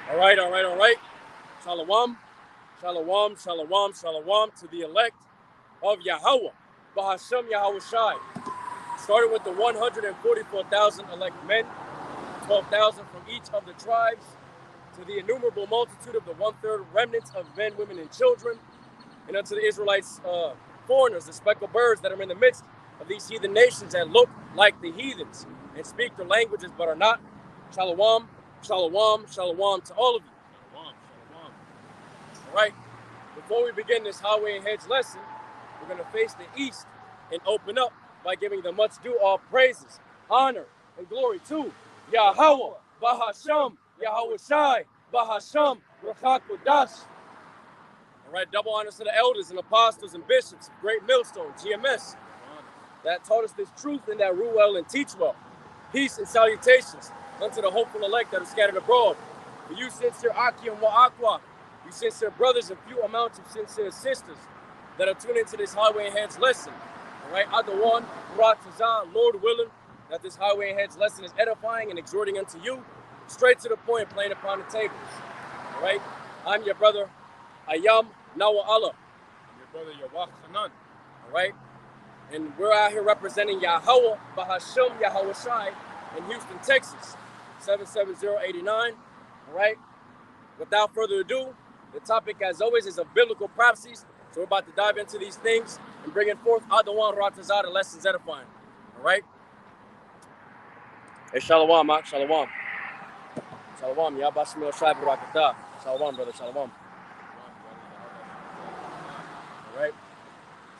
All right. Shalawam, shalawam to the elect of Yahawah, BAHASHAM YAHAWASHI. Starting with the 144,000 elect men, 12,000 from each of the tribes, to the innumerable multitude of the one-third remnants of men, women, and children, and unto the Israelites, foreigners, the speckled birds that are in the midst of these heathen nations that look like the heathens and speak their languages but are not. Shalawam, shalawam, shalawam to all of you. Shalawam. All right. Before we begin this highway and hedge lesson, we're going to face the east and open up by giving the much due all praises, honor, and glory to Yahawah, BAHASHAM, YAHAWASHI, BAHASHAM, QADASH. All right, double honors to the elders and apostles and bishops, great millstone, GMS, that taught us this truth and that rule well and teach well. Peace and salutations unto the hopeful elect that are scattered abroad. For you sincere Aki and Wa'akwa, you sincere brothers and few amounts of sincere sisters that are tuned into this highway and heads lesson. All right, Adawan, RAWCHAA, Lord willing, that this highway and heads lesson is edifying and exhorting unto you, straight to the point, playing upon the tables. All right, I'm your brother, Ayam Nawa Allah. Your brother Yawah Hanan. All right, and we're out here representing Yahawah, BAHASHAM, YAHAWASHI in Houston, Texas, 77089. All right, without further ado, the topic, as always, is of biblical prophecies. So we're about to dive into these things and bring it forth. Adawan RAWCHAA, the lessons edifying. All right. Hey, Shalawam, Shalawam. Shalawam, Yabashim Barakatah. Shalawam, brother, Shalawam. All right.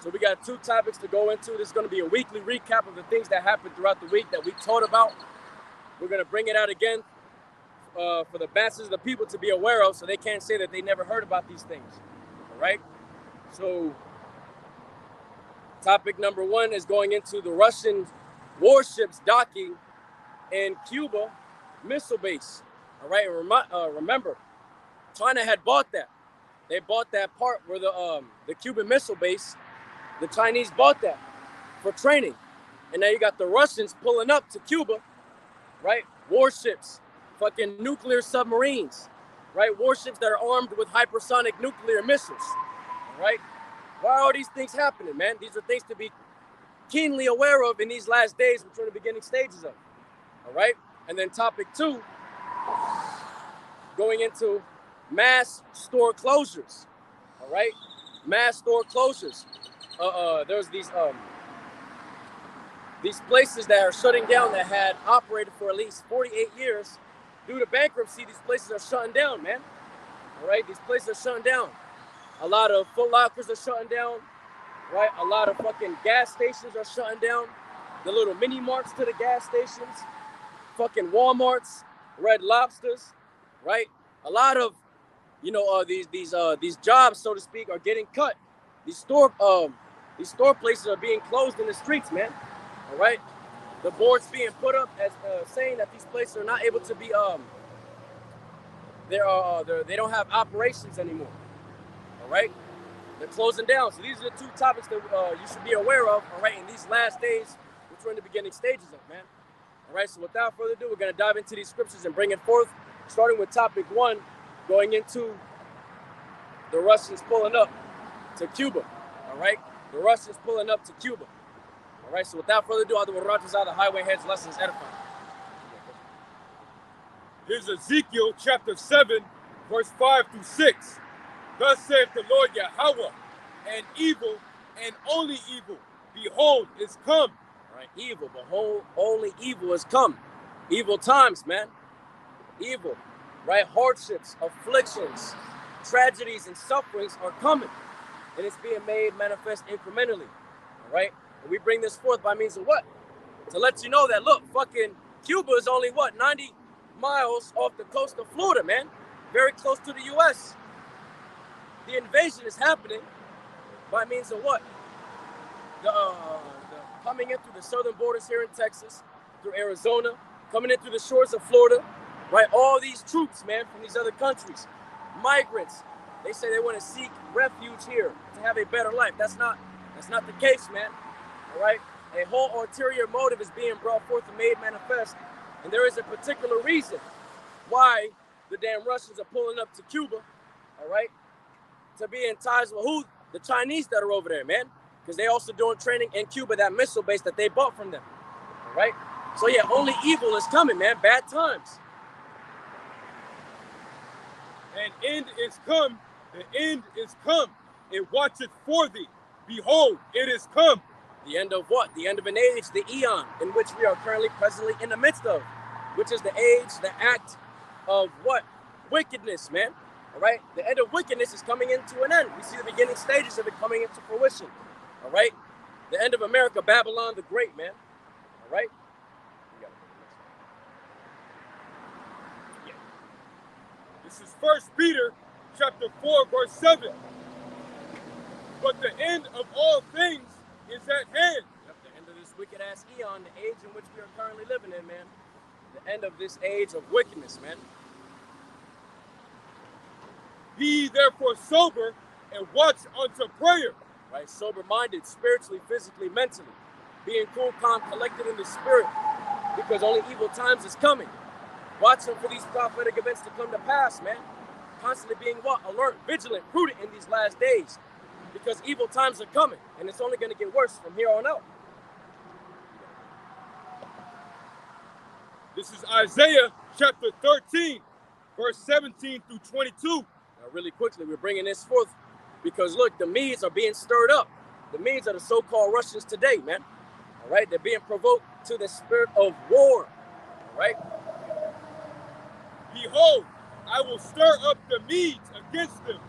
So we got two topics to go into. This is going to be a weekly recap of the things that happened throughout the week that we taught about. We're going to bring it out again for the masses of the people to be aware of, so they can't say that they never heard about these things. All right. So topic number one is going into the Russian warships docking in Cuba missile base. All right. Remember, China had bought that. They bought that part where the Cuban missile base, the Chinese bought that for training. And now you got the Russians pulling up to Cuba, right? Warships, fucking nuclear submarines, right? Warships that are armed with hypersonic nuclear missiles, right? Why are all these things happening, man? These are things to be keenly aware of in these last days, which are the beginning stages of, all right? And then topic two, going into mass store closures, all right? Mass store closures. There's these places that are shutting down that had operated for at least 48 years. Due to bankruptcy, these places are shutting down, man. All right, these places are shutting down. A lot of Foot Lockers are shutting down, right? A lot of fucking gas stations are shutting down. The little mini marts to the gas stations, fucking Walmarts, Red Lobsters, right? A lot of, these jobs, so to speak, are getting cut. These store places are being closed in the streets, man. All right, the boards being put up as saying that these places are not able to be they don't have operations anymore. All right, they're closing down. So these are the two topics that you should be aware of. All right, in these last days, which we're in the beginning stages of, man. All right, so without further ado, we're gonna dive into these scriptures and bring it forth, starting with topic one, going into the Russians pulling up to Cuba. All right, the Russians pulling up to Cuba. All right, so without further ado, I'll do RAWCHAA, the highway heads lessons edifying. Here's Ezekiel chapter 7, verse 5 through 6. Thus saith the Lord Yahawah, and evil, and only evil, behold, is come. All right, evil, behold, only evil is come. Evil times, man. Evil, right? Hardships, afflictions, tragedies, and sufferings are coming. And it's being made manifest incrementally. All right? And we bring this forth by means of what? To let you know that, look, fucking Cuba is only, 90 miles off the coast of Florida, man. Very close to the U.S. The invasion is happening by means of what? The coming in through the southern borders here in Texas, through Arizona, coming in through the shores of Florida, right? All these troops, man, from these other countries, migrants, they say they want to seek refuge here to have a better life. That's not the case, man. All right? A whole ulterior motive is being brought forth and made manifest. And there is a particular reason why the damn Russians are pulling up to Cuba, all right, to be in ties with who? The Chinese that are over there, man. Because they also doing training in Cuba, that missile base that they bought from them, all right? So yeah, only evil is coming, man. Bad times. And end is come, the end is come. It watcheth for thee. Behold, it is come. The end of what? The end of an age, the eon, in which we are currently presently in the midst of, which is the age, the act of what? Wickedness, man. All right? The end of wickedness is coming into an end. We see the beginning stages of it coming into fruition. All right? The end of America, Babylon the Great, man. All right? This is 1 Peter chapter 4, verse 7. But the end of all things is at hand. Yep, the end of this wicked ass eon, the age in which we are currently living in, man. The end of this age of wickedness, man. Be ye therefore sober and watch unto prayer. Right, sober-minded, spiritually, physically, mentally. Being cool, calm, collected in the spirit. Because only evil times is coming. Watching for these prophetic events to come to pass, man. Constantly being what? Alert, vigilant, prudent in these last days. Because evil times are coming. And it's only going to get worse from here on out. This is Isaiah chapter 13, verse 17 through 22. Now, really quickly, we're bringing this forth. Because look, the Medes are being stirred up. The Medes are the so-called Russians today, man. All right, they're being provoked to the spirit of war. All right. Behold, I will stir up the Medes against them,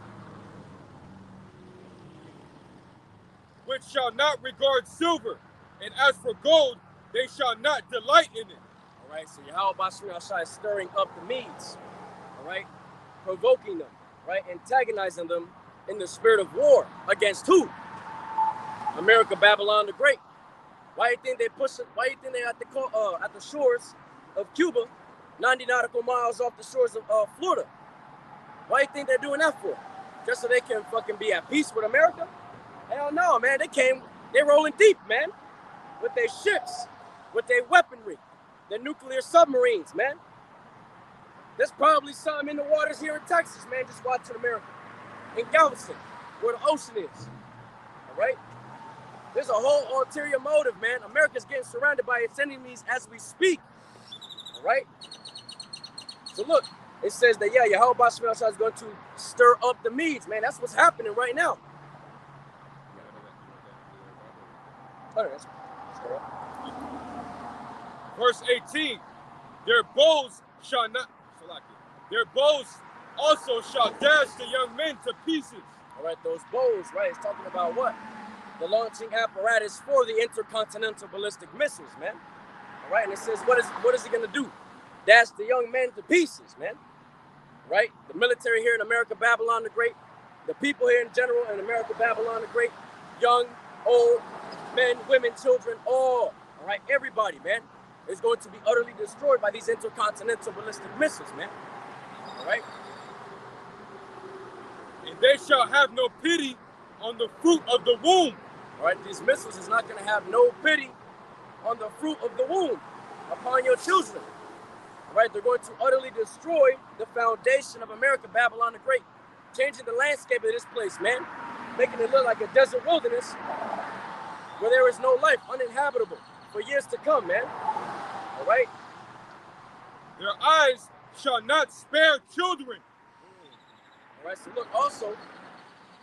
which shall not regard silver, and as for gold, they shall not delight in it. All right, so Yahawah is stirring up the Medes. All right, provoking them, right, antagonizing them in the spirit of war against who? America, Babylon the Great. Why do you think they push it? Why do you think they at the shores of Cuba, 90 nautical miles off the shores of Florida? Why do you think they're doing that for? Just so they can fucking be at peace with America? Hell no, man. They're rolling deep, man. With their ships, with their weaponry, their nuclear submarines, man. There's probably some in the waters here in Texas, man, just watching America. In Galveston, where the ocean is. All right? There's a whole ulterior motive, man. America's getting surrounded by its enemies as we speak. All right? So look, it says that, yeah, Yahawah is going to stir up the Medes, man. That's what's happening right now. Verse 18, their bows shall not, their bows also shall dash the young men to pieces. All right, those bows, right? It's talking about what? The launching apparatus for the intercontinental ballistic missiles, man. All right, and it says, what is it going to do? Dash the young men to pieces, man. Right? The military here in America, Babylon the Great. The people here in general in America, Babylon the Great. Young, old, men, women, children, all right? Everybody, man, is going to be utterly destroyed by these intercontinental ballistic missiles, man. All right? And they shall have no pity on the fruit of the womb. All right, these missiles is not going to have no pity on the fruit of the womb, upon your children. All right, they're going to utterly destroy the foundation of America, Babylon the Great, changing the landscape of this place, man, making it look like a desert wilderness where there is no life, uninhabitable for years to come, man. All right? Their eyes shall not spare children. All right, so look, also,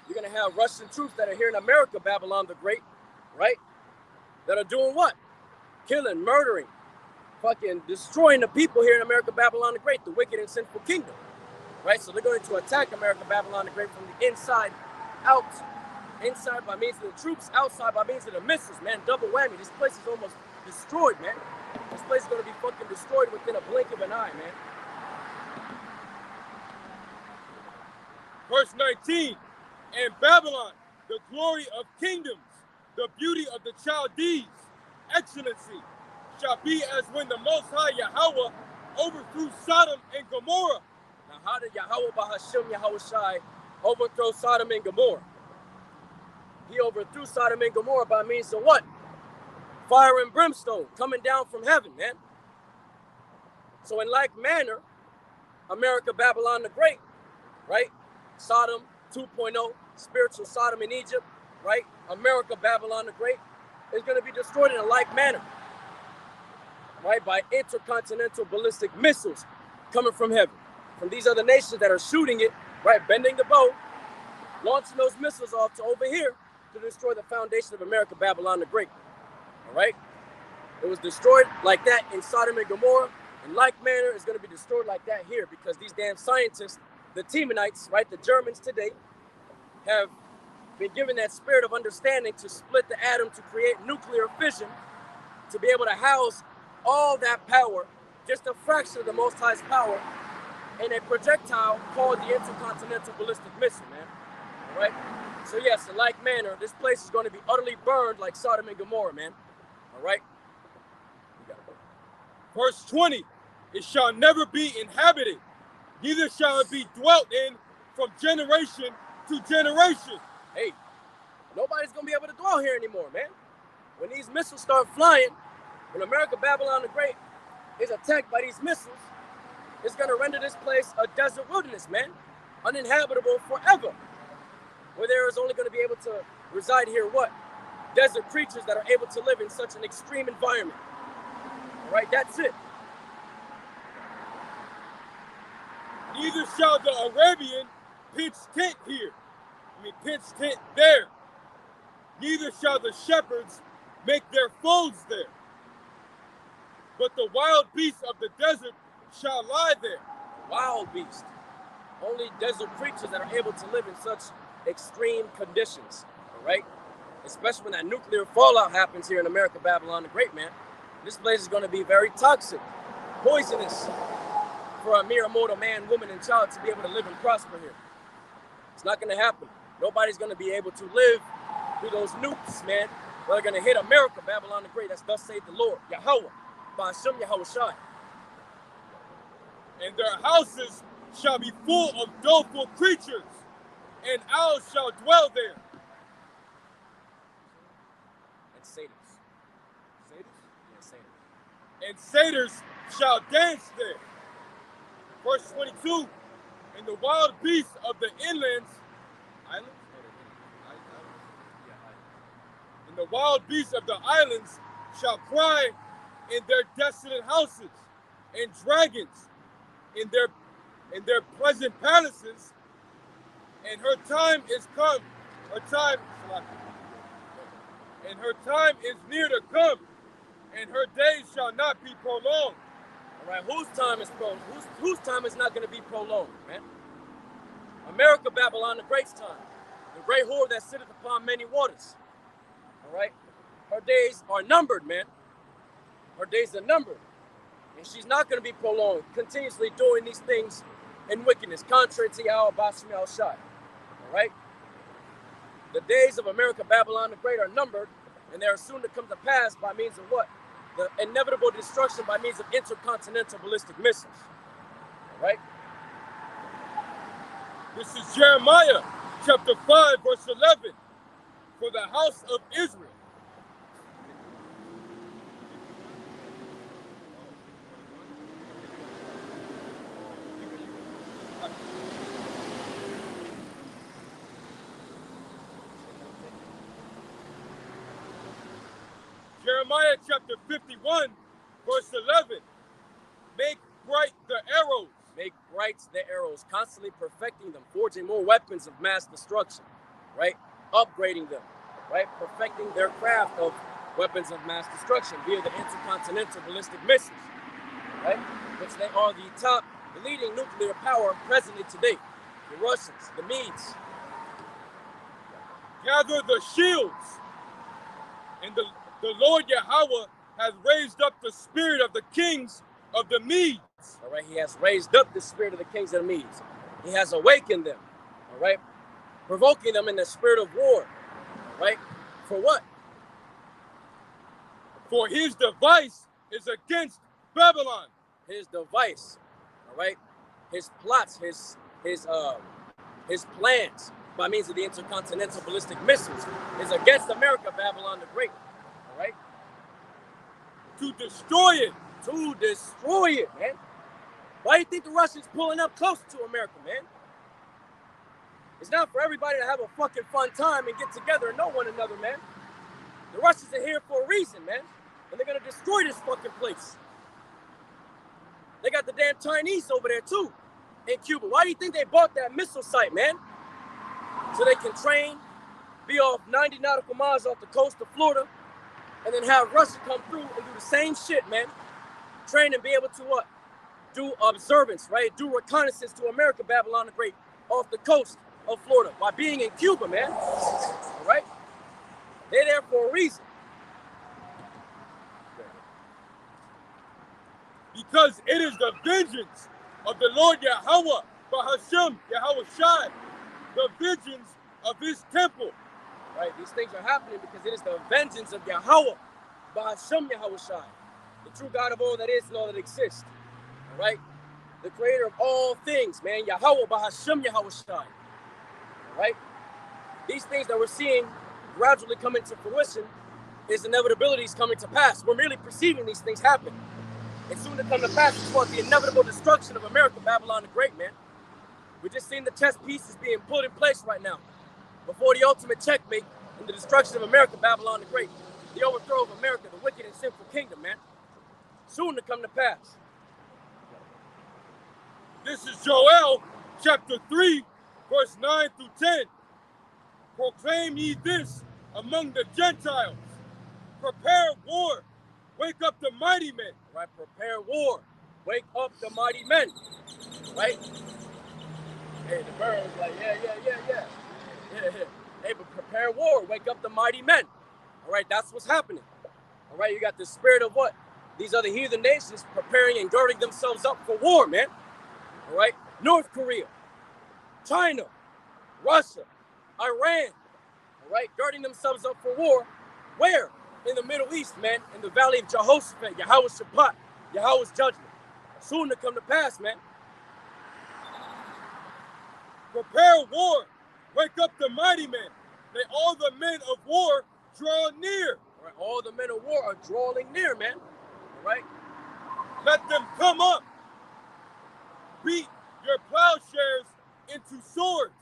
you're going to have Russian troops that are here in America, Babylon the Great, right? That are doing what? Killing, murdering, fucking destroying the people here in America, Babylon the Great, the wicked and sinful kingdom, right? So they're going to attack America, Babylon the Great from the inside out. Inside by means of the troops, outside by means of the missiles, man. Double whammy. This place is almost destroyed, man. This place is going to be fucking destroyed within a blink of an eye, man. Verse 19, and Babylon, the glory of kingdoms, the beauty of the Chaldees, excellency, shall be as when the Most High Yahawah overthrew Sodom and Gomorrah. Now, how did Yahawah BAHASHAM YAHAWASHI overthrow Sodom and Gomorrah? He overthrew Sodom and Gomorrah by means of what? Fire and brimstone coming down from heaven, man. So in like manner, America, Babylon the Great, right? Sodom 2.0, spiritual Sodom in Egypt, right? America, Babylon the Great is going to be destroyed in a like manner, right? By intercontinental ballistic missiles coming from heaven, from these other nations that are shooting it, right? Bending the bow, launching those missiles off to over here to destroy the foundation of America, Babylon the Great, all right? It was destroyed like that in Sodom and Gomorrah. In like manner, it's going to be destroyed like that here because these damn scientists, the Temanites, right, the Germans today, have been given that spirit of understanding to split the atom to create nuclear fission, to be able to house all that power, just a fraction of the Most High's power, in a projectile called the intercontinental ballistic missile, man. All right? So yes, in like manner, this place is going to be utterly burned like Sodom and Gomorrah, man. All right? Verse 20, it shall never be inhabited, neither shall it be dwelt in from generation to generation. Hey, nobody's going to be able to dwell here anymore, man. When these missiles start flying, when America, Babylon the Great is attacked by these missiles, it's going to render this place a desert wilderness, man. Uninhabitable forever. Where there is only going to be able to reside here, what? Desert creatures that are able to live in such an extreme environment. All right, that's it. Neither shall the Arabian pitch tent here. Pitch tent there. Neither shall the shepherds make their folds there. But the wild beasts of the desert shall lie there. Wild beasts. Only desert creatures that are able to live in such extreme conditions. All right? Especially when that nuclear fallout happens here in America, Babylon the Great, man. This place is going to be very toxic, poisonous for a mere mortal man, woman, and child to be able to live and prosper here. It's not going to happen. Nobody's going to be able to live through those nukes, man. They're going to hit America, Babylon the Great. That's thus saith the Lord, Yahawah, BAHASHAM, YAHAWASHI. And their houses shall be full of doleful creatures, and owls shall dwell there. And satyrs. And satyrs shall dance there. Verse 22, and the wild beasts of the islands, and the wild beasts of the islands shall cry in their desolate houses, and dragons in their pleasant palaces, and her time is come, and her time is near to come, and her days shall not be prolonged. All right, whose time is not going to be prolonged, man? America, Babylon the Great's time. The great whore that sitteth upon many waters. All right? Her days are numbered, man. Her days are numbered. And she's not going to be prolonged, continuously doing these things in wickedness, contrary to Yahweh, BAHASHAM, YAHWASHI. All right? The days of America, Babylon the Great are numbered, and they are soon to come to pass by means of what? The inevitable destruction by means of intercontinental ballistic missiles. All right? This is Jeremiah chapter 5, verse 11, for the house of Israel. Jeremiah chapter 51, verse 11, make bright the arrows. Make bright the arrows, constantly perfecting them, forging more weapons of mass destruction, right? Upgrading them, right? Perfecting their craft of weapons of mass destruction via the intercontinental ballistic missiles, right? Which they are the leading nuclear power presently today. The Russians, the Medes. Gather the shields, and the Lord Yahawah has raised up the spirit of the kings of the Medes. All right, he has raised up the spirit of the kings of the Medes. He has awakened them, all right, provoking them in the spirit of war, all right, for what? For his device is against Babylon. His device, all right, his plots, his plans by means of the intercontinental ballistic missiles is against America, Babylon the Great, all right, to destroy it. To destroy it, man. Why do you think the Russians pulling up closer to America, man? It's not for everybody to have a fucking fun time and get together and know one another, man. The Russians are here for a reason, man. And they're gonna destroy this fucking place. They got the damn Chinese over there too, in Cuba. Why do you think they bought that missile site, man? So they can train, be off 90 nautical miles off the coast of Florida, and then have Russia come through and do the same shit, man. Train and be able to what? Do observance, right? Do reconnaissance to America, Babylon the Great, off the coast of Florida by being in Cuba, man. All right? They're there for a reason. Because it is the vengeance of the Lord Yahawah, BAHASHAM, YAHAWASHI, the vengeance of his temple. Right? These things are happening because it is the vengeance of Yahawah, BAHASHAM YAHAWASHI, the true God of all that is and all that exists. All right? The creator of all things, man. Yahawah, BAHASHAM YAHAWASHI. All right? These things that we're seeing gradually come into fruition is inevitabilities coming to pass. We're merely perceiving these things happen. And soon to come to pass is what the inevitable destruction of America, Babylon the Great, man. We're just seeing the chess pieces being put in place right now before the ultimate checkmate in the destruction of America, Babylon the Great. The overthrow of America, the wicked and sinful kingdom, man. Soon to come to pass. This is Joel chapter 3, verse 9 through 10. Proclaim ye this among the Gentiles. Prepare war. Wake up the mighty men. Right? Prepare war. Wake up the mighty men. Right? Hey, the birds like, yeah. Hey, but prepare war. Wake up the mighty men. All right, that's what's happening. All right, you got the spirit of what? These other heathen nations preparing and girding themselves up for war, man. All right, North Korea, China, Russia, Iran. All right, girding themselves up for war. Where? In the Middle East, man. In the valley of Jehoshaphat, Yahweh's Shabbat, Yahweh's judgment. Soon to come to pass, man. Prepare war. Wake up the mighty men. May all the men of war draw near. All right, all the men of war are drawing near, man. All right. Let them come up. Beat your plowshares into swords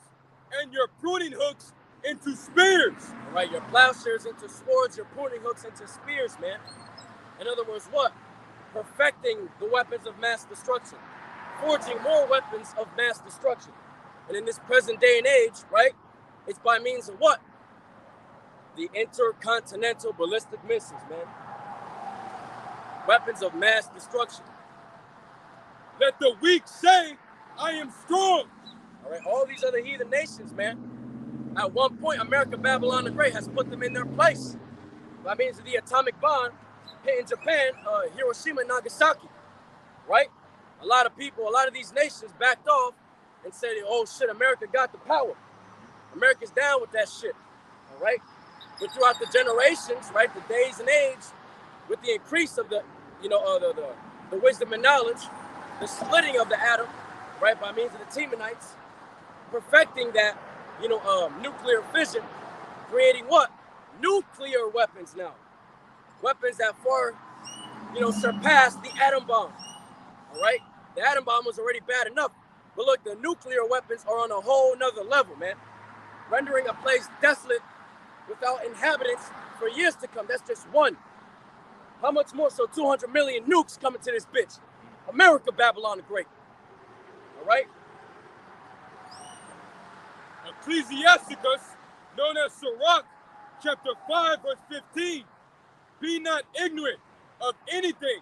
and your pruning hooks into spears. All right, your plowshares into swords, your pruning hooks into spears, man. In other words, what? Perfecting the weapons of mass destruction. Forging more weapons of mass destruction. And in this present day and age, right, it's by means of what? The intercontinental ballistic missiles, man. Weapons of mass destruction. Let the weak say, I am strong. All right, all these other heathen nations, man. At one point, America, Babylon the Great has put them in their place. By means of the atomic bomb hitting Japan, Hiroshima and Nagasaki, right? A lot of people, a lot of these nations backed off and said, oh shit, America got the power. America's down with that shit, all right? But throughout the generations, right, the days and age, with the increase of the, the wisdom and knowledge, the splitting of the atom, right, by means of the Temanites, perfecting that, nuclear fission, creating what? Nuclear weapons now. Weapons that far, surpass the atom bomb, all right? The atom bomb was already bad enough. But look, the nuclear weapons are on a whole nother level, man. Rendering a place desolate without inhabitants for years to come. That's just one. How much more? So 200 million nukes coming to this bitch. America, Babylon the Great. All right? Ecclesiasticus, known as Sirach, chapter 5, verse 15. Be not ignorant of anything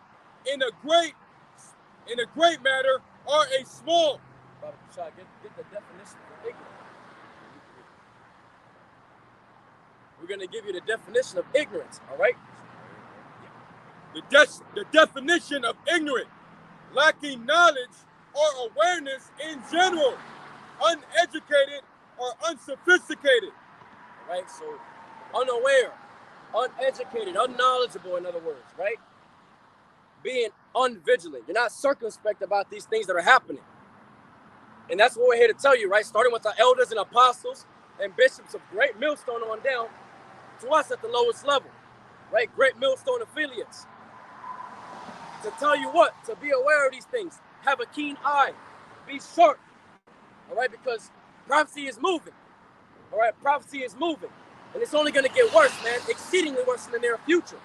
in a great matter or a small. Get the definition of ignorant. We're going to give you the definition of ignorance, all right? The definition of ignorant, lacking knowledge or awareness in general, uneducated or unsophisticated. All right, so unaware, uneducated, unknowledgeable, in other words, right? Being unvigilant. You're not circumspect about these things that are happening. And that's what we're here to tell you, right? Starting with our elders and apostles and bishops of great millstone on down to us at the lowest level, right? Great millstone affiliates. To tell you what? To be aware of these things. have a keen eye, be sharp, all right, because prophecy is moving, all right, prophecy is moving, and it's only going to get worse, man, exceedingly worse in the near future,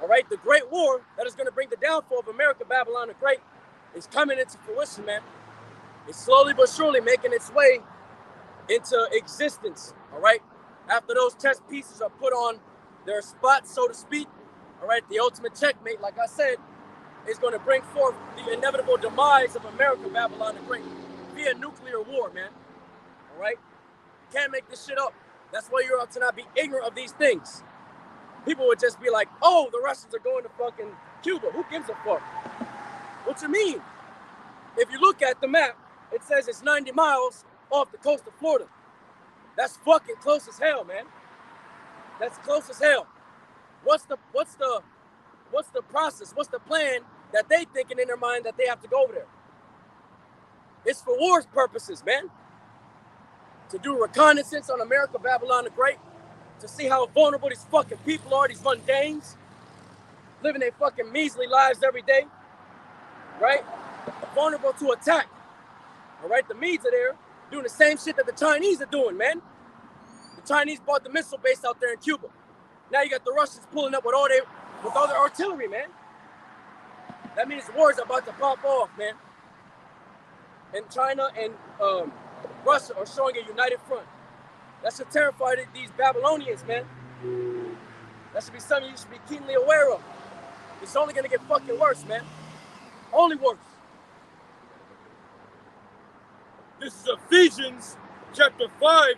all right. The great war that is going to bring the downfall of America, Babylon the Great, is coming into fruition, man. It's slowly but surely making its way into existence, all right? After those chess pieces are put on their spot, so to speak, all right, the ultimate checkmate, like I said, is going to bring forth the inevitable demise of America, Babylon the Great, via nuclear war, man, all right? You can't make this shit up. That's why you're out to not be ignorant of these things. People would just be like, oh, the Russians are going to fucking Cuba. Who gives a fuck? What you mean? If you look at the map, it says it's 90 miles off the coast of Florida. That's fucking close as hell, man. That's close as hell. What's the process? What's the plan that they thinking in their mind that they have to go over there? It's for war's purposes, man. To do reconnaissance on America, Babylon the Great, to see how vulnerable these fucking people are, these mundanes, living their fucking measly lives every day, right? Vulnerable to attack. All right, the Medes are there doing the same shit that the Chinese are doing, man. The Chinese bought the missile base out there in Cuba. Now you got the Russians pulling up with all their artillery, man. That means wars are about to pop off, man. And China and Russia are showing a united front. That should terrify these Babylonians, man. That should be something you should be keenly aware of. It's only gonna get fucking worse, man. Only worse. This is Ephesians chapter 5,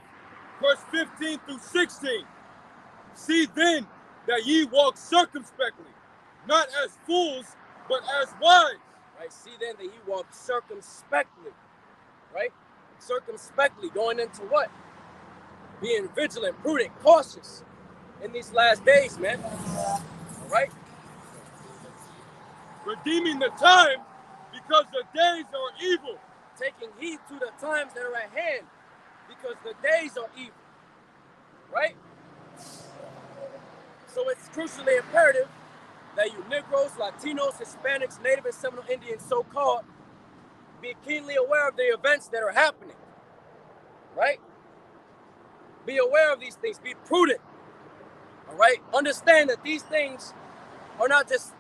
verse 15 through 16. See then that ye walk circumspectly, not as fools, but as wise. Right? See then that ye walk circumspectly. Right? Circumspectly, going into what? Being vigilant, prudent, cautious in these last days, man. All right? Redeeming the time, because the days are evil. Taking heed to the times that are at hand, because the days are evil, right? So it's crucially imperative that you Negroes, Latinos, Hispanics, Native and Seminole Indians, so-called, be keenly aware of the events that are happening, right? Be aware of these things, be prudent, all right? Understand that these things are not just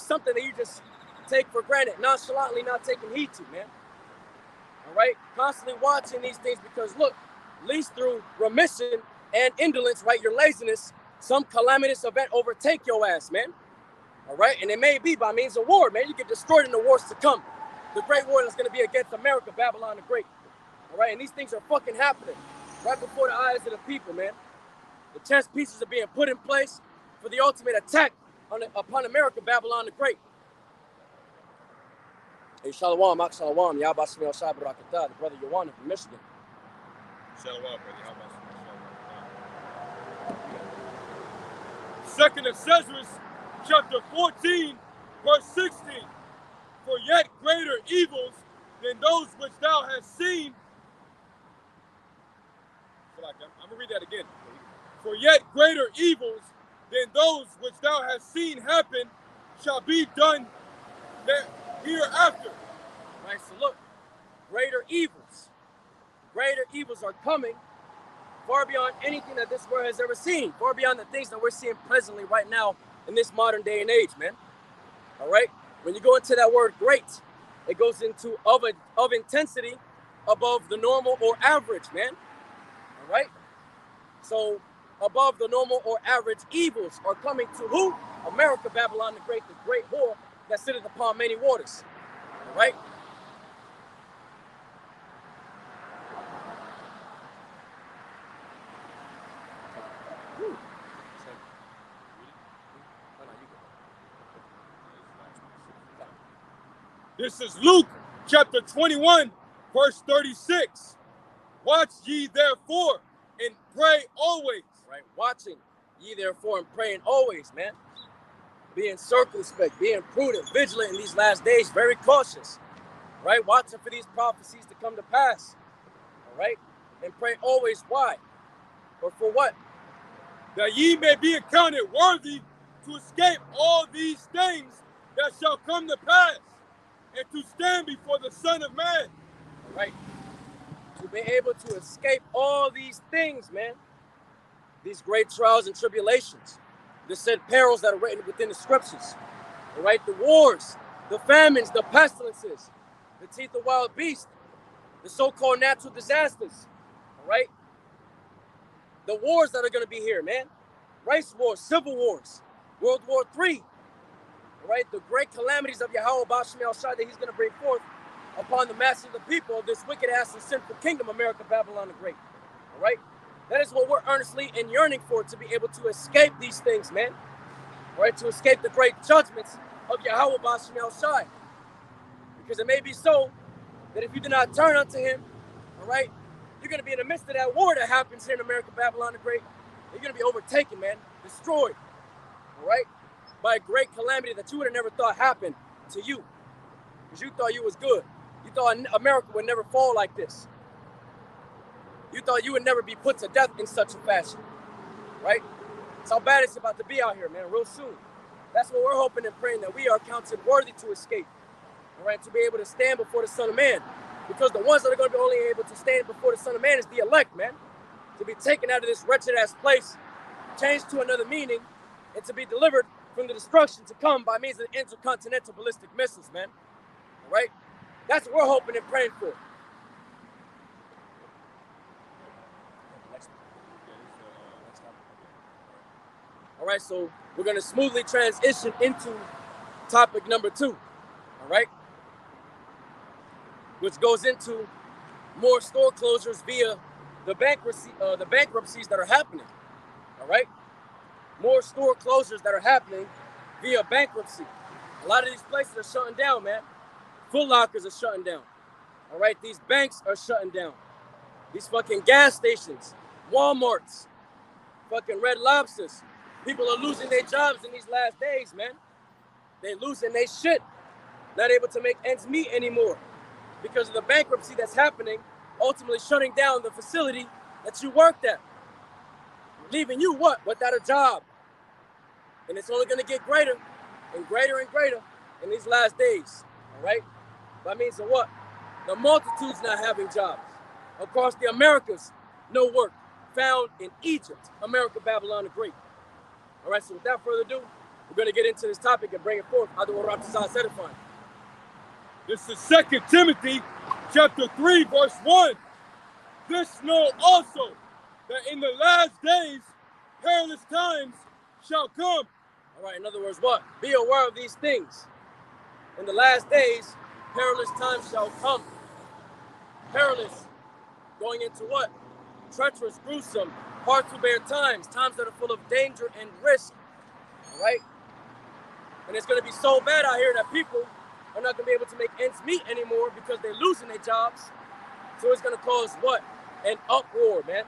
something that you just take for granted, nonchalantly not taking heed to, man. All right, constantly watching these things because look, least through remission and indolence, right, your laziness, some calamitous event overtake your ass, man. All right, and it may be by means of war, man. You get destroyed in the wars to come. The great war that's going to be against America, Babylon the Great. All right, and these things are fucking happening right before the eyes of the people, man. The chess pieces are being put in place for the ultimate attack upon America, Babylon the Great. Hey, Shalawam, Shalawam, YAHAWASHI, BARAK, the brother Yowana from Michigan. Shalawam, brother. Second of Ezra, chapter 14, verse 16. For yet greater evils than those which thou hast seen. I'm going to read that again. For yet greater evils than those which thou hast seen happen shall be done hereafter. Right, so look, greater evils are coming far beyond anything that this world has ever seen, far beyond the things that we're seeing presently right now in this modern day and age, man. All right, when you go into that word great, it goes into of intensity above the normal or average, man. All right, so above the normal or average evils are coming to who? America, Babylon the Great, the great whore that sitteth upon many waters. All right. This is Luke chapter 21, verse 36. Watch ye therefore and pray always. Right, watching ye therefore and praying always, man. Being circumspect, being prudent, vigilant in these last days, very cautious. Right, watching for these prophecies to come to pass. All right, and pray always. Why? Or for what? That ye may be accounted worthy to escape all these things that shall come to pass. and to stand before the Son of Man. All right? To be able to escape all these things, man. These great trials and tribulations. The said perils that are written within the scriptures. All right? The wars, the famines, the pestilences, the teeth of wild beasts, the so-called natural disasters. All right? The wars that are going to be here, man. Race wars, civil wars, World War III. All right? The great calamities of Yahawah BAHASHAM that he's going to bring forth upon the masses of the people of this wicked-ass and sinful kingdom, America, Babylon the Great. All right? That is what we're earnestly and yearning for, to be able to escape these things, man. All right? To escape the great judgments of Yahawah BAHASHAM. Because it may be so that if you do not turn unto him, all right, you're going to be in the midst of that war that happens here in America, Babylon the Great. You're going to be overtaken, man, destroyed, all right, by a great calamity that you would have never thought happened to you. Because you thought you was good. You thought America would never fall like this. You thought you would never be put to death in such a fashion, right? That's how bad it's about to be out here, man, real soon. That's what we're hoping and praying, that we are counted worthy to escape, all right, to be able to stand before the Son of Man. Because the ones that are going to be only able to stand before the Son of Man is the elect, man. To be taken out of this wretched-ass place, changed to another meaning, and to be delivered from the destruction to come by means of the intercontinental ballistic missiles, man. All right? That's what we're hoping and praying for. All right, so we're going to smoothly transition into topic number 2, all right? Which goes into more store closures via the bankruptcies that are happening, all right? More store closures that are happening via bankruptcy. A lot of these places are shutting down, man. Foot Lockers are shutting down, all right? These banks are shutting down. These fucking gas stations, Walmarts, fucking Red Lobsters. People are losing their jobs in these last days, man. They're losing their shit. Not able to make ends meet anymore because of the bankruptcy that's happening, ultimately shutting down the facility that you worked at. Leaving you what? Without a job. And it's only going to get greater and greater and greater in these last days, all right? By means of what? The multitudes not having jobs. Across the Americas, no work. Found in Egypt, America, Babylon the Great. All right, so without further ado, we're going to get into this topic and bring it forth. RAWCHAA edifying. This is 2 Timothy chapter 3, verse 1. This know also, that in the last days perilous times shall come. All right, in other words, what? Be aware of these things. In the last days, perilous times shall come. Perilous, going into what? Treacherous, gruesome, hard to bear times. Times that are full of danger and risk. All right? And it's going to be so bad out here that people are not going to be able to make ends meet anymore because they're losing their jobs. So it's going to cause what? An uproar, man.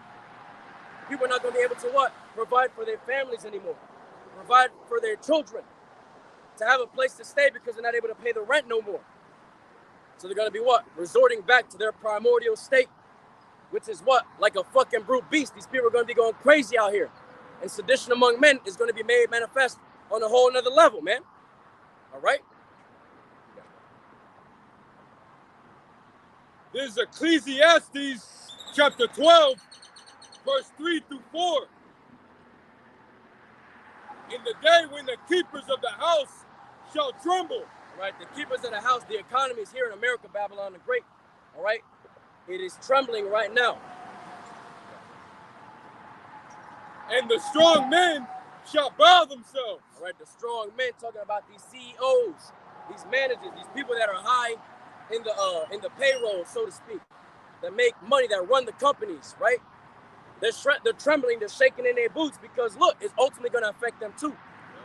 People are not going to be able to what? Provide for their families anymore. Provide for their children. To have a place to stay because they're not able to pay the rent no more. So they're going to be what? Resorting back to their primordial state. Which is what? Like a fucking brute beast. These people are going to be going crazy out here. And sedition among men is going to be made manifest on a whole nother level, man. All right? This is Ecclesiastes chapter 12, verse 3 through 4. In the day when the keepers of the house shall tremble. All right, the keepers of the house, the economy is here in America, Babylon the Great. All right? It is trembling right now. And the strong men shall bow themselves. All right, the strong men, talking about these CEOs, these managers, these people that are high in the payroll, so to speak, that make money, that run the companies, right? They're trembling, they're shaking in their boots because look, it's ultimately going to affect them too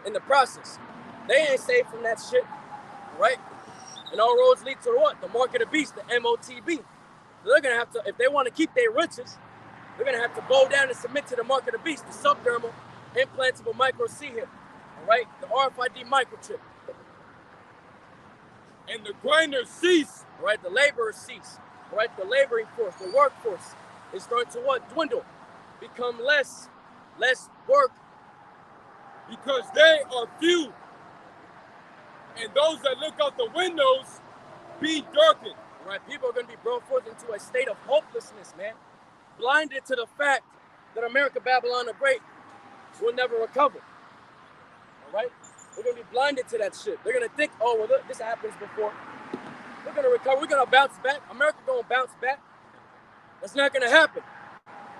in the process. They ain't safe from that shit, right? And all roads lead to what? The mark of the beast, the MOTB. So they're going to have to, if they want to keep their riches, they're going to have to bow down and submit to the mark of the beast, the subdermal implantable micro C-hip, all right? The RFID microchip. And the grinders cease. All right, the laborers cease. All right, the laboring force, the workforce is starting to what? Dwindle. Become less work. Because they are few. And those that look out the windows be darkened. All right, people are going to be brought forth into a state of hopelessness, man. Blinded to the fact that America, Babylon the Great will never recover. All right? They're going to be blinded to that shit. They're going to think, oh, well, look, this happens before. We're going to recover. We're going to bounce back. America going to bounce back. That's not going to happen.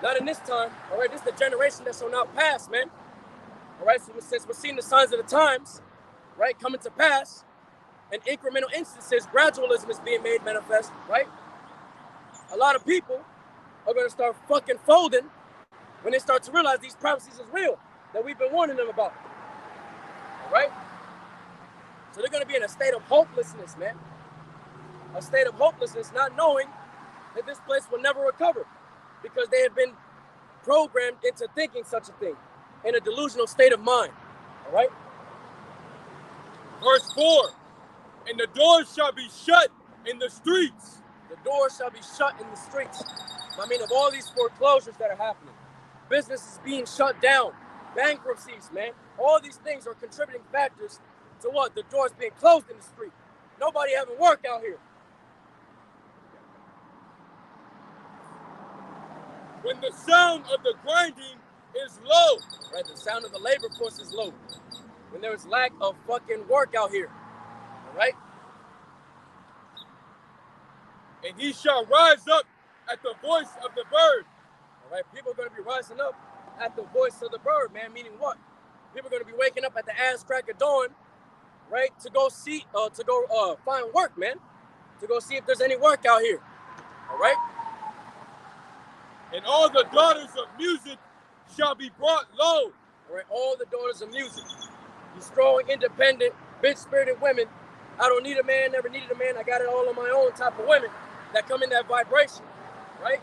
Not in this time. All right? This is the generation that shall not pass, man. All right? So since we're seeing the signs of the times, right, coming to pass, in incremental instances, gradualism is being made manifest, right? A lot of people are going to start fucking folding when they start to realize these prophecies is real, that we've been warning them about. All right? So they're going to be in a state of hopelessness, man. A state of hopelessness, not knowing that this place will never recover because they have been programmed into thinking such a thing in a delusional state of mind. All right? Verse 4, and the doors shall be shut in the streets. The doors shall be shut in the streets. I mean, of all these foreclosures that are happening, businesses being shut down, bankruptcies, man. All these things are contributing factors to what? The doors being closed in the street. Nobody having work out here. When the sound of the grinding is low. Right, the sound of the labor force is low. When there is lack of fucking work out here. All right? And he shall rise up at the voice of the bird. All right, people are going to be rising up at the voice of the bird, man. Meaning what? People are going to be waking up at the ass crack of dawn, right? To go see, find work, man. To go see if there's any work out here. All right? And all the daughters of music shall be brought low. All right, all the daughters of music. You strong, independent, big-spirited women. I don't need a man, never needed a man. I got it all on my own type of women that come in that vibration, right?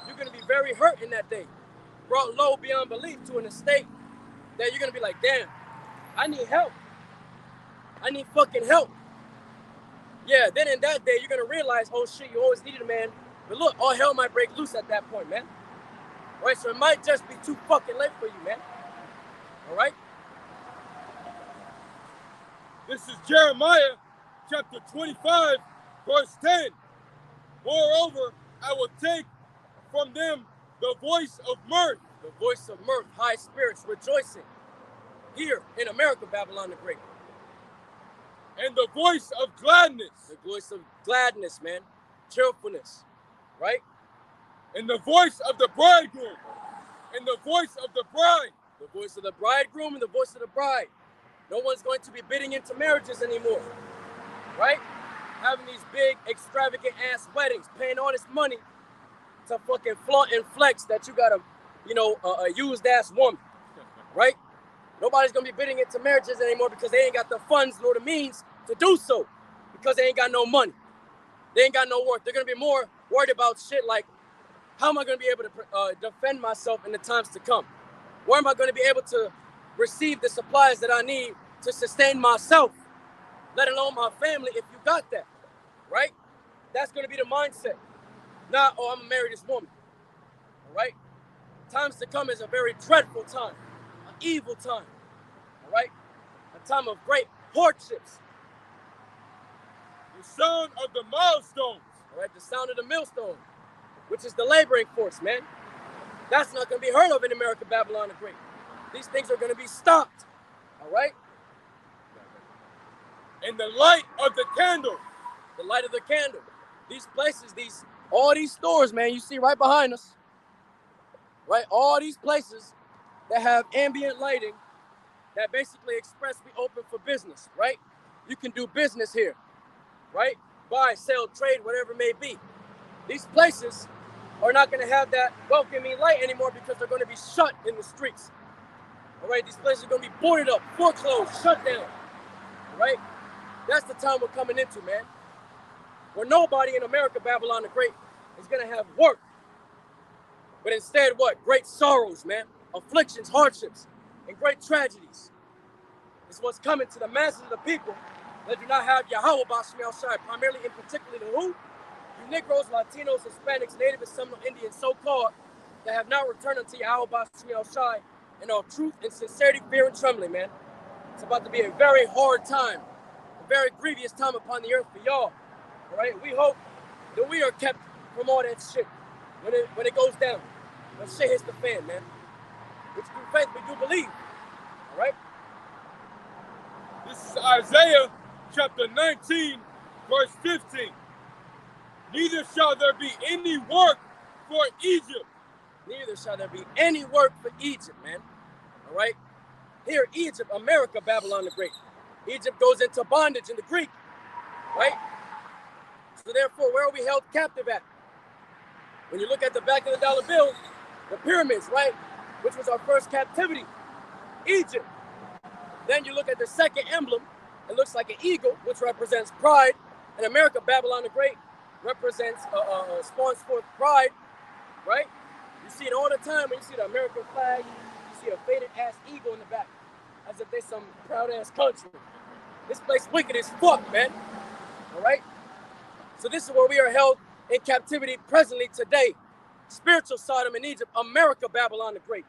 You're going to be very hurt in that day. Brought low beyond belief to an estate that you're going to be like, damn, I need help. I need fucking help. Yeah, then in that day, you're going to realize, oh shit, you always needed a man. But look, all hell might break loose at that point, man. All right, so it might just be too fucking late for you, man. All right? This is Jeremiah chapter 25, verse 10. Moreover, I will take from them the voice of mirth. The voice of mirth, high spirits, rejoicing. Here in America, Babylon the Great. And the voice of gladness. The voice of gladness, man. Cheerfulness. Right? And the voice of the bridegroom. And the voice of the bride. The voice of the bridegroom and the voice of the bride. No one's going to be bidding into marriages anymore. Right? Having these big, extravagant ass weddings, paying all this money to fucking flaunt and flex that you got a used ass woman. Right? Nobody's going to be bidding into marriages anymore because they ain't got the funds nor the means to do so. Because they ain't got no money. They ain't got no worth. They're going to be more worried about shit like, how am I going to be able to defend myself in the times to come? Where am I going to be able to receive the supplies that I need to sustain myself, let alone my family, if you got that, right? That's going to be the mindset. Not, oh, I'm going to marry this woman, all right? Times to come is a very dreadful time, an evil time, all right? A time of great hardships. The sound of the milestones. All right, the sound of the millstone, which is the laboring force, man. That's not going to be heard of in America, Babylon the Great. These things are going to be stopped, all right? And the light of the candle. The light of the candle. These places, all these stores, man, you see right behind us, right? All these places that have ambient lighting that basically expressly open for business, right? You can do business here, right? Buy, sell, trade, whatever it may be. These places are not going to have that welcoming light anymore because they're going to be shut in the streets. All right, these places are going to be boarded up, foreclosed, shut down. All right, that's the time we're coming into, man. Where nobody in America, Babylon the Great, is going to have work. But instead, what? Great sorrows, man. Afflictions, hardships, and great tragedies. It's what's coming to the masses of the people that do not have YAHWASHI, primarily in particular to who? You Negroes, Latinos, Hispanics, Native and Seminole Indians, so-called, that have not returned unto YAHWASHI in all truth and sincerity, fear and trembling, man. It's about to be a very hard time, a very grievous time upon the earth for y'all. All right? We hope that we are kept from all that shit when it goes down. When shit hits the fan, man. It's through faith we do believe. All right? This is Isaiah chapter 19, verse 15. Neither shall there be any work for Egypt. Neither shall there be any work for Egypt, man. All right? Here, Egypt, America, Babylon the Great. Egypt goes into bondage in the Greek, right? So therefore, where are we held captive at? When you look at the back of the dollar bill, the pyramids, right? Which was our first captivity, Egypt. Then you look at the second emblem, it looks like an eagle, which represents pride. And America, Babylon the Great, represents, spawns forth pride, right? You see it all the time when you see the American flag, you see a faded ass eagle in the back, as if they some proud ass country. This place wicked as fuck, man. All right? So this is where we are held in captivity presently today. Spiritual Sodom in Egypt, America, Babylon the Great.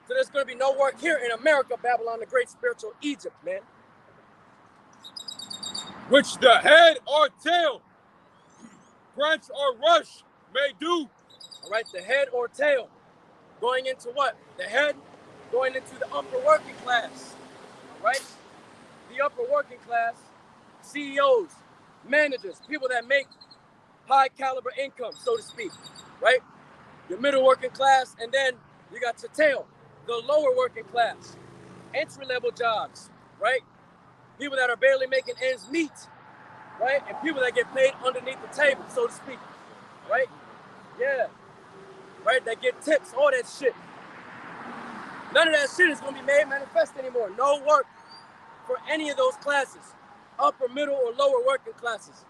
So there's going to be no work here in America, Babylon the Great, spiritual Egypt, man. Which the head or tail, branch or rush may do. All right, the head or tail. Going into what? The head going into the upper working class. All right? The upper working class, CEOs, managers, people that make high caliber income, so to speak, right? Your middle working class, and then you got your tail, the lower working class, entry-level jobs, right? People that are barely making ends meet, right? And people that get paid underneath the table, so to speak, right? Yeah, right? That get tips, all that shit. None of that shit is gonna be made manifest anymore. No work for any of those classes, upper, middle, or lower working classes.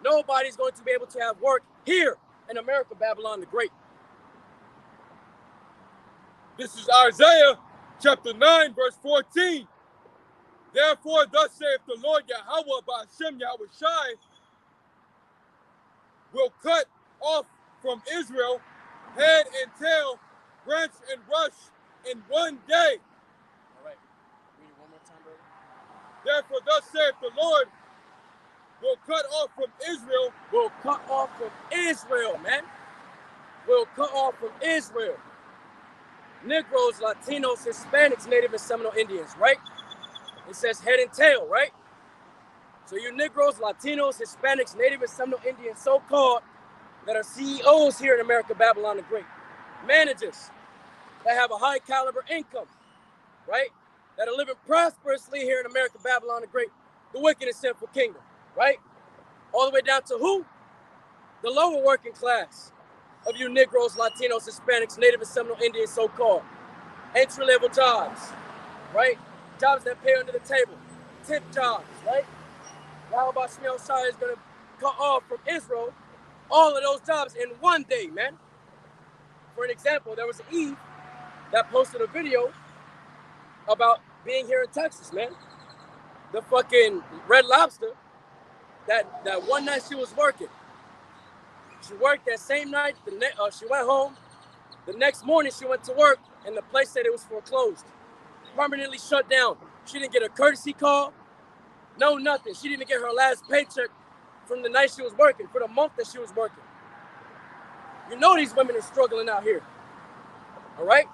Nobody's going to be able to have work here in America, Babylon the Great. This is Isaiah chapter 9, verse 14. Therefore, thus saith the Lord Yahawah, BAHASHAM YAHWASHI, will cut off from Israel head and tail, branch and rush in one day. All right, read it one more time, brother. Therefore, thus saith the Lord, will cut off from Israel. Will cut off from Israel, man. Will cut off from Israel. Negroes, Latinos, Hispanics, Native and Seminole Indians, right? It says head and tail, right? So you Negroes, Latinos, Hispanics, Native and Seminole Indians, so-called, that are CEOs here in America, Babylon the Great. Managers that have a high caliber income, right? That are living prosperously here in America, Babylon the Great, the wicked and sinful kingdom, right? All the way down to who? The lower working class of you Negroes, Latinos, Hispanics, Native and Seminole Indians, so-called. Entry-level jobs, right? Jobs that pay under the table. Tip jobs, right? YAHWASHI is going to cut off from Israel all of those jobs in one day, man. For an example, there was an Eve that posted a video about being here in Texas, man. The fucking Red Lobster, that one night she was working. She worked that same night, she went home. The next morning she went to work and the place said it was foreclosed. Permanently shut down. She didn't get a courtesy call, no nothing. She didn't even get her last paycheck from the night she was working, for the month that she was working. You know these women are struggling out here, all right?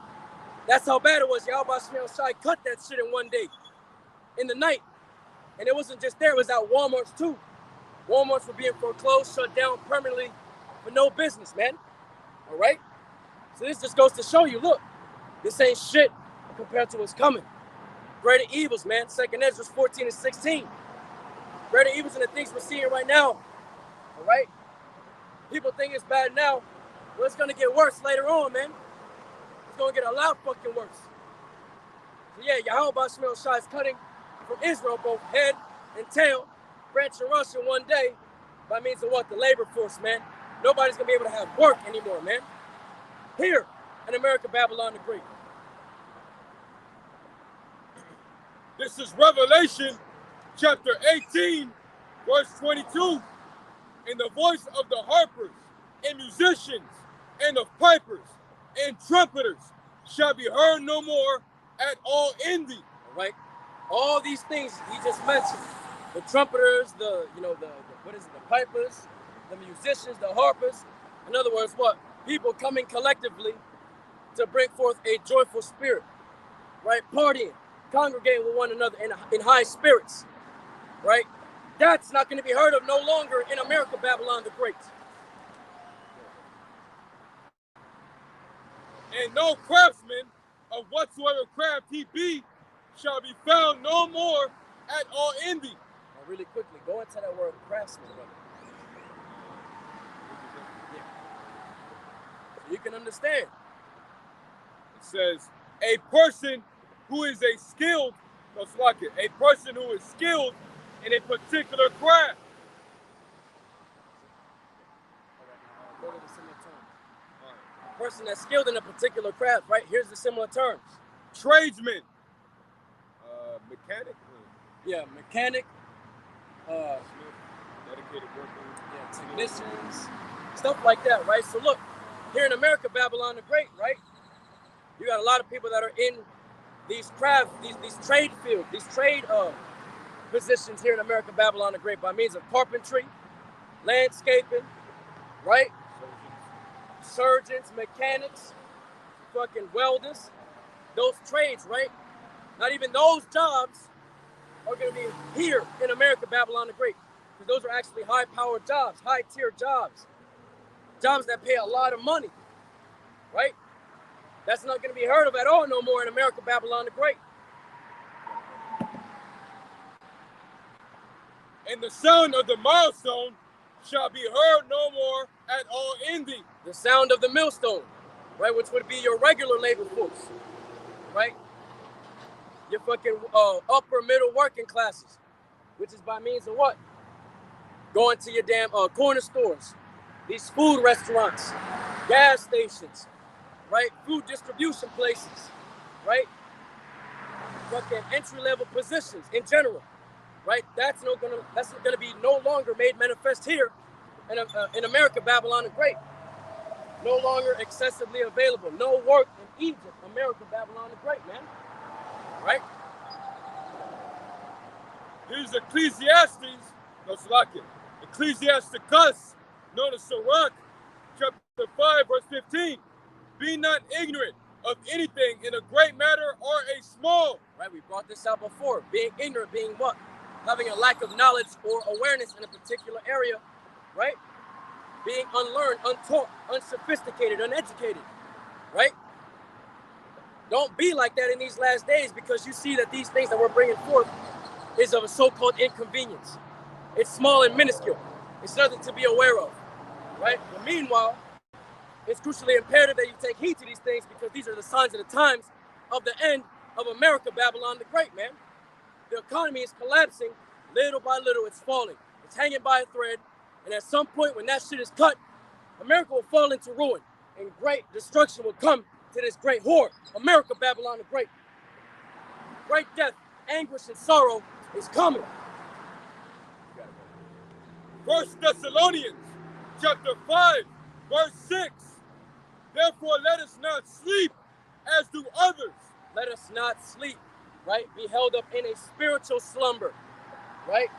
That's how bad it was. YAHWASHI cut that shit in one day, in the night. And it wasn't just there, it was at Walmart's too. Walmart's were being foreclosed, shut down permanently for no business, man, all right? So this just goes to show you, look, this ain't shit compared to what's coming. Greater evils, man. 2nd Ezra 14 and 16. Greater evils and the things we're seeing right now. All right? People think it's bad now. Well, it's going to get worse later on, man. It's going to get a lot fucking worse. So yeah, YAHWASHI is cutting from Israel both head and tail, branch and rush in one day by means of what? The labor force, man. Nobody's going to be able to have work anymore, man. Here in America, Babylon the Great. This is Revelation chapter 18, verse 22. In the voice of the harpers and musicians and of pipers and trumpeters shall be heard no more at all in thee. All right? All these things he just mentioned. The trumpeters, the what is it, the pipers, the musicians, the harpers. In other words, what? People coming collectively to bring forth a joyful spirit, right? Partying, congregating with one another in high spirits, right? That's not going to be heard of no longer in America, Babylon the Great. And no craftsman of whatsoever craft he be shall be found no more at all envy. Now, really quickly, go into that word craftsman, brother. Yeah. So you can understand. It says, a person who is a skilled, a person who is skilled in a particular craft. Go to the similar terms. A person that's skilled in a particular craft, right? Here's the similar terms. Tradesman. Mechanic. Yeah, mechanic. Dedicated worker. Yeah, technicians. Stuff like that, right? So look, here in America, Babylon the Great, right? You got a lot of people that are in these craft, these trade fields, these trade positions here in America, Babylon the Great, by means of carpentry, landscaping, right? Surgeons, mechanics, fucking welders, those trades, right? Not even those jobs are going to be here in America, Babylon the Great, because those are actually high-powered jobs, high-tier jobs, jobs that pay a lot of money, right? That's not going to be heard of at all no more in America, Babylon the Great. And the sound of the milestone shall be heard no more at all envy. The sound of the millstone, right, which would be your regular labor force, right? Your fucking upper middle working classes, which is by means of what? Going to your damn corner stores, these food restaurants, gas stations, right? Food distribution places, right? Fucking entry-level positions in general, right? That's gonna be no longer made manifest here in America, Babylon the Great. No longer accessibly available. No work in Egypt, America, Babylon the Great, man. Right? Here's Ecclesiastes, Ecclesiasticus, known as Sirach, chapter 5, verse 15. Be not ignorant of anything in a great matter or a small. Right, we brought this out before. Being ignorant, being what? Having a lack of knowledge or awareness in a particular area, right? Being unlearned, untaught, unsophisticated, uneducated, right? Don't be like that in these last days, because you see that these things that we're bringing forth is of a so-called inconvenience. It's small and minuscule. It's nothing to be aware of, right? But meanwhile, it's crucially imperative that you take heed to these things, because these are the signs of the times of the end of America, Babylon the Great, man. The economy is collapsing little by little. It's falling. It's hanging by a thread. And at some point, when that shit is cut, America will fall into ruin, and great destruction will come to this great whore, America, Babylon the Great. Great death, anguish, and sorrow is coming. 1 Thessalonians chapter 5, verse 6. Therefore, let us not sleep as do others. Let us not sleep, right? Be held up in a spiritual slumber, right?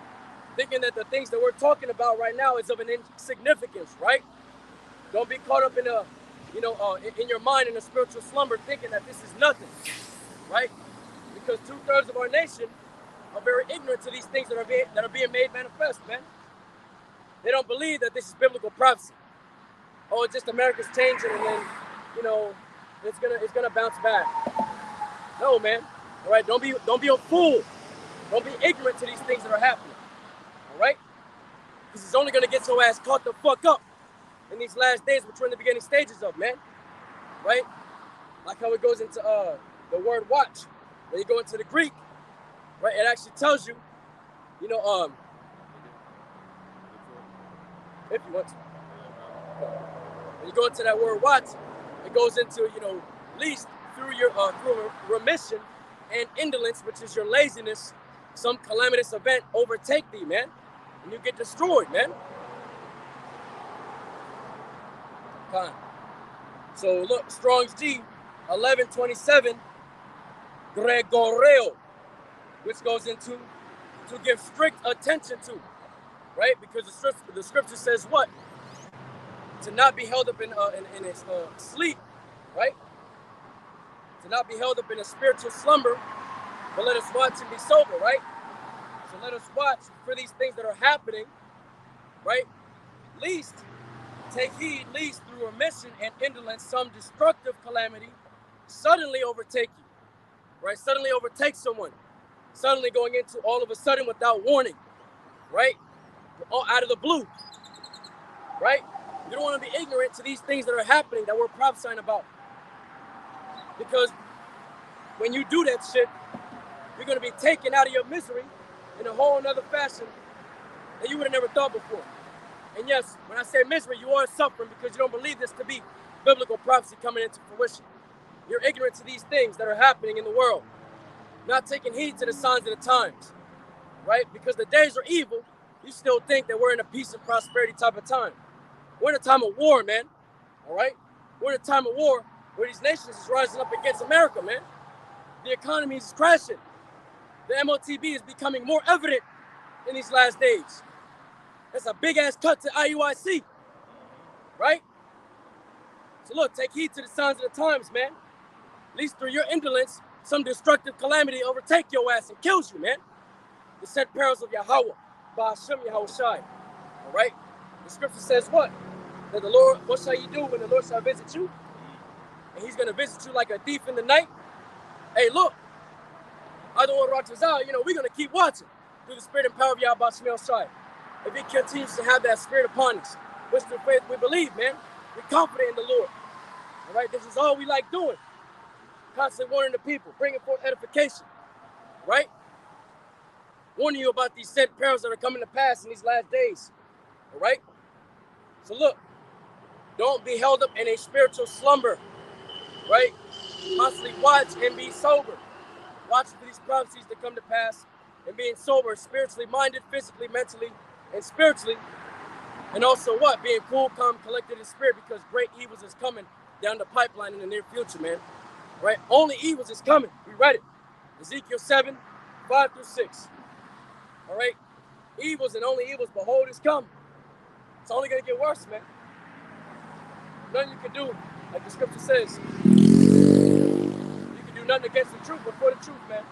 Thinking that the things that we're talking about right now is of an insignificance, right? Don't be caught up in in your mind in a spiritual slumber, thinking that this is nothing, right? Because 2/3 of our nation are very ignorant to these things that are being made manifest, man. They don't believe that this is biblical prophecy. Oh, it's just America's changing, and then it's gonna bounce back. No, man. All right, don't be a fool. Don't be ignorant to these things that are happening. All right? Because it's only going to get your ass caught the fuck up in these last days, which we're in the beginning stages of, man. Right? Like how it goes into the word watch. When you go into the Greek, right, it actually tells you, if you want to. When you go into that word watch, it goes into, least through remission and indolence, which is your laziness, some calamitous event overtake thee, man. And you get destroyed, man. Fine. So look, Strong's G, 1127, Gregoreo, which goes into to give strict attention to, right? Because the scripture says what? To not be held up in its sleep, right? To not be held up in a spiritual slumber, but let us watch and be sober, right? So let us watch for these things that are happening, right? Least take heed, lest through omission and indolence some destructive calamity suddenly overtake you, right? Suddenly overtake someone, suddenly going into all of a sudden without warning, right? All out of the blue, right? You don't want to be ignorant to these things that are happening that we're prophesying about, because when you do that shit, you're going to be taken out of your misery in a whole nother fashion that you would have never thought before. And yes, when I say misery, you are suffering because you don't believe this to be biblical prophecy coming into fruition. You're ignorant to these things that are happening in the world, not taking heed to the signs of the times, right? Because the days are evil, you still think that we're in a peace and prosperity type of time. We're in a time of war, man, all right? We're in a time of war where these nations is rising up against America, man. The economy is crashing. The MOTB is becoming more evident in these last days. That's a big-ass cut to IUIC, right? So look, take heed to the signs of the times, man. At least through your indolence, some destructive calamity overtake your ass and kills you, man. The set perils of Yahawah, BAHASHAM, YAHAWASHI, all right? The scripture says what? That the Lord, what shall you do when the Lord shall visit you? And he's going to visit you like a thief in the night. Hey, look, RAWCHAA, we're going to keep watching through the spirit and power of YAHWASHI. If he continues to have that spirit upon us, which through faith we believe, man, we're confident in the Lord. All right, this is all we like doing. Constantly warning the people, bringing forth edification, right? Warning you about these set perils that are coming to pass in these last days, all right? So look, don't be held up in a spiritual slumber, right? Constantly watch and be sober. Watch for these prophecies to come to pass and being sober, spiritually minded, physically, mentally, and spiritually. And also what? Being cool, calm, collected in spirit, because great evils is coming down the pipeline in the near future, man. Right? Only evils is coming. We read it. Ezekiel 7, 5 through 6. All right? Evils and only evils, behold, is come. It's only going to get worse, man. Nothing you can do, like the scripture says. You can do nothing against the truth, but for the truth, man.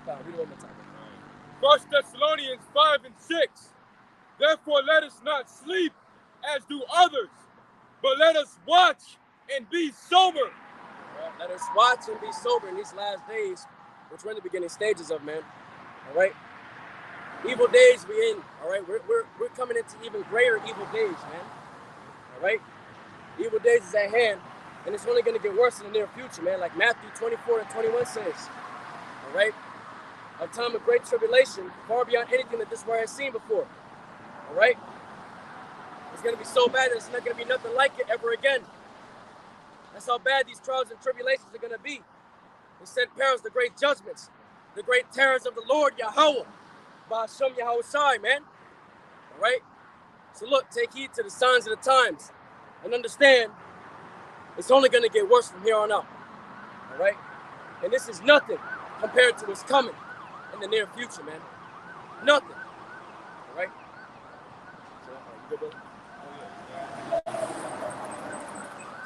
Read it one more time. 1 Thessalonians 5 and 6. Therefore let us not sleep as do others, but let us watch and be sober. Right, let us watch and be sober in these last days, which we're in the beginning stages of, man. All right? Evil days we in, all right? We're coming into even greater evil days, man. All right? Evil days is at hand, and it's only going to get worse in the near future, man, like Matthew 24 and 21 says. All right? A time of great tribulation, far beyond anything that this world has seen before. All right? It's going to be so bad that it's not going to be nothing like it ever again. That's how bad these trials and tribulations are going to be. The set perils, the great judgments, the great terrors of the Lord Yahawah, BAHASHAM YAHWASHI, man. All right? So look, take heed to the signs of the times and understand it's only going to get worse from here on out. All right? And this is nothing compared to what's coming in the near future, man. Nothing. All right? So, you good, brother?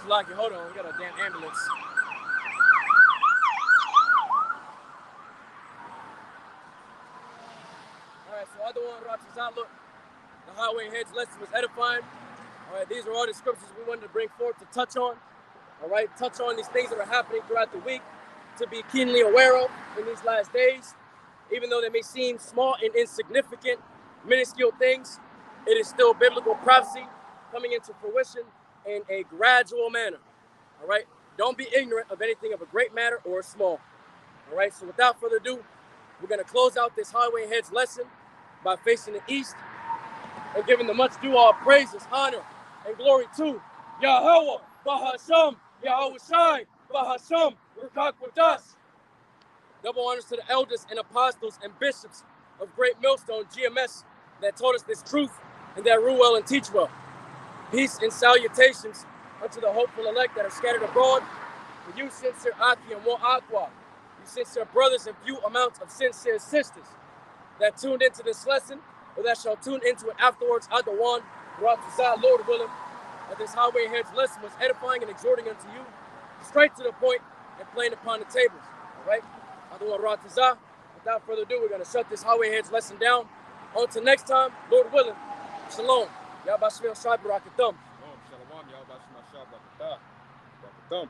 Lucky, hold on, we got a damn ambulance. All right, so other one, RAWCHAA, look, the highway heads lesson was edifying. All right, these are all the scriptures we wanted to bring forth to touch on. All right, touch on these things that are happening throughout the week to be keenly aware of in these last days. Even though they may seem small and insignificant, minuscule things, it is still biblical prophecy coming into fruition in a gradual manner. All right? Don't be ignorant of anything of a great matter or a small. All right? So without further ado, we're going to close out this highway heads lesson by facing the east and giving the much due all praises, honor, and glory to Yahawah, BAHASHAM, YAHWASHI, BAHASHAM, QADASH. Double honors to the elders and apostles and bishops of Great Millstone, GMS, that taught us this truth and that rule well and teach well. Peace and salutations unto the hopeful elect that are scattered abroad. For you, sincere Aki and one Aqua. you sincere brothers and few amounts of sincere sisters that tuned into this lesson or that shall tune into it afterwards. Adawan, RAWCHAA, Lord willing, that this Highway Heads lesson was edifying and exhorting unto you, straight to the point and plain upon the tables. All right? Adawan, RAWCHAA. Without further ado, we're going to shut this Highway Heads lesson down. Until next time, Lord willing, Shalom. Yahawashim, BARAK, AHTHAM. Shalawam, Yahawashim, BARAK, AHTHAM.